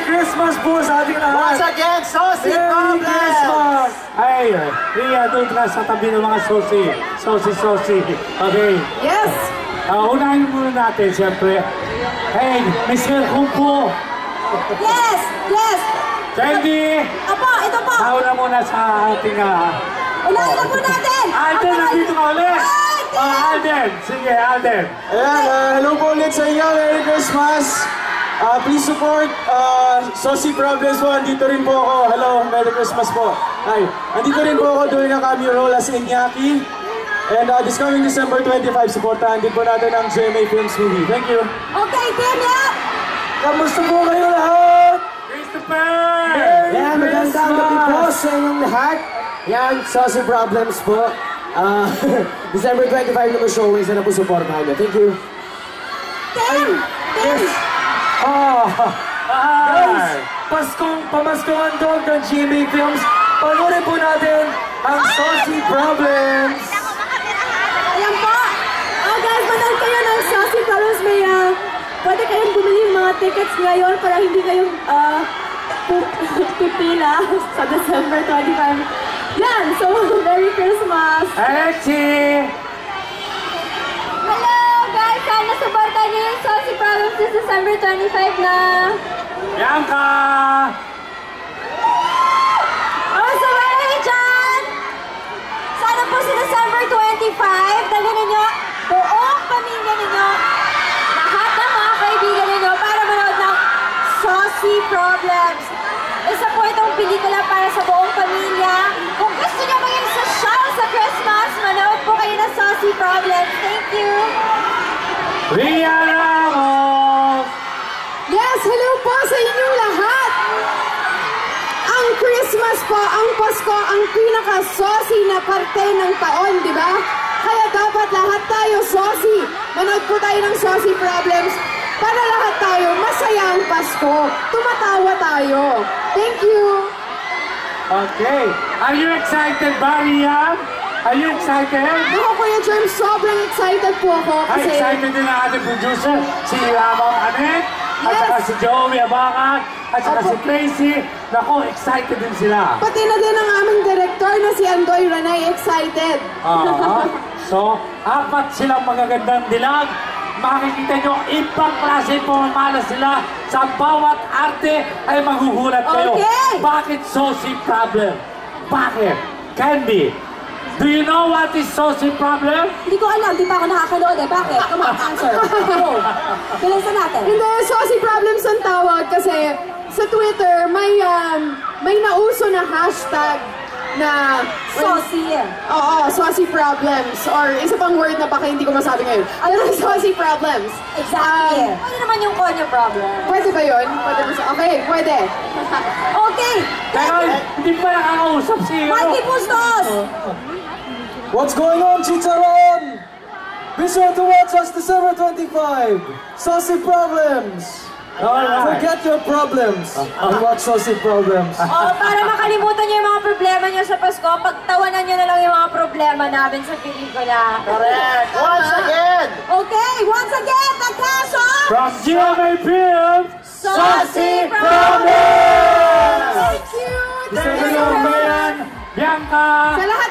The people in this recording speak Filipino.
Christmas po sa ating lahat! Once again, Saucy Merry Christmas! Ay, Ria, doon ka sa tabi ng mga Saucy. Saucy. Okay. Yes! Unahin muna natin, siyempre. Hey, Mr. Kumpo! Yes! Candy! Apo, ito po! Nauna muna sa ating... Unahin na po natin! Alden, nandito ka ulit! Alden! Sige, Alden! Ayan, hello po ulit sa inyo. Merry Christmas! Please support Saucy Problems po. Andito rin po ako. Hello, Merry Christmas po. Hi. Andito rin po ako doing a cameo role as Iñaki. And this coming December 25, supportahan din po natin ang GMA Films movie. Thank you. Okay, team, yeah! Kamusta po kayo lahat? Christopher! Yan, magandang gabi po sa inyong lahat. Yan, Saucy Problems po. December 25 na po showing. Sana po supportahan nyo. Thank you. Team! Guys, Pamaskuhan dog ng GMA Films. Panoorin po natin ang Saucy Problems. Ayan po! Guys, manood kayo ng Saucy Problems. May, pwede kayong bumili yung mga tickets ngayon para hindi kayong pipila sa December 25. Yan! So, Merry Christmas! Alexi! Hello guys! Sana supportan niyo yung Saucy Problems this December 25 na! Bianca! Oh, so kayo dyan! Sana po sa December 25, dalhin ninyo buong pamilya ninyo, lahat ng mga kaibigan ninyo para manood ng Saucy Problems. Isa po itong pelikula para sa buong pamilya. Kung gusto nyo maging social sa Christmas, manood po kayo ng Saucy Problems. Thank you! Ria Ramos! Yes, hello po sa inyong lahat! Ang Christmas po, ang Pasko, ang pinaka-saucy na parte ng taon, di ba? Kaya dapat lahat tayo saucy. Manood po tayo ng Saucy Problems para lahat tayo masaya ang Pasko. Tumatawa tayo. Thank you! Okay. Are you excited, Maria? Are you excited? Ako, Kuya Germ, sobrang excited po ako kasi... Excited din ang ating producer, si Ramon Anet, at saka si Joey Abangan, at saka si Tracy. Nako, excited din sila. Pati na din ang aming director na si Andoy Ranay, excited. So, apat silang magagandang dilag. Makikita nyo, ibang klase pumamala sila. Sa bawat arte ay maghuhulat kayo. Okay. Bakit Saucy Problem? Bakit? Candy, do you know what is Saucy Problem? Hindi ko alam, di pa ako nakakanood eh. Bakit? Come on, answer. Go. Bilisan natin. Hindi, Saucy Problems ang tawag kasi sa Twitter may nauso na hashtag na Saucy. Oo, Saucy Problems. Or isa pang word na baka hindi ko masabi ngayon. Ano ang Saucy Problems? Exactly. Ano naman yung Konya Problem? Pwede ba yun? Pwede ba okay, pwede. Okay. Pero hindi pa nakakausap si... Mikey Bustos! What's going on, Chicharon? Be sure to watch us December 25. Saucy Problems. Alright. Forget your problems and watch Saucy Problems. Para makalimutan niyo yung mga problema niyo sa Pasko, pagtawanan niyo na lang yung mga problema namin sa pelikula. Correct. Once again. Okay, once again, the cast of From GMA Films, Saucy Problems! Thank you! Thank you, Bianca! Sa lahat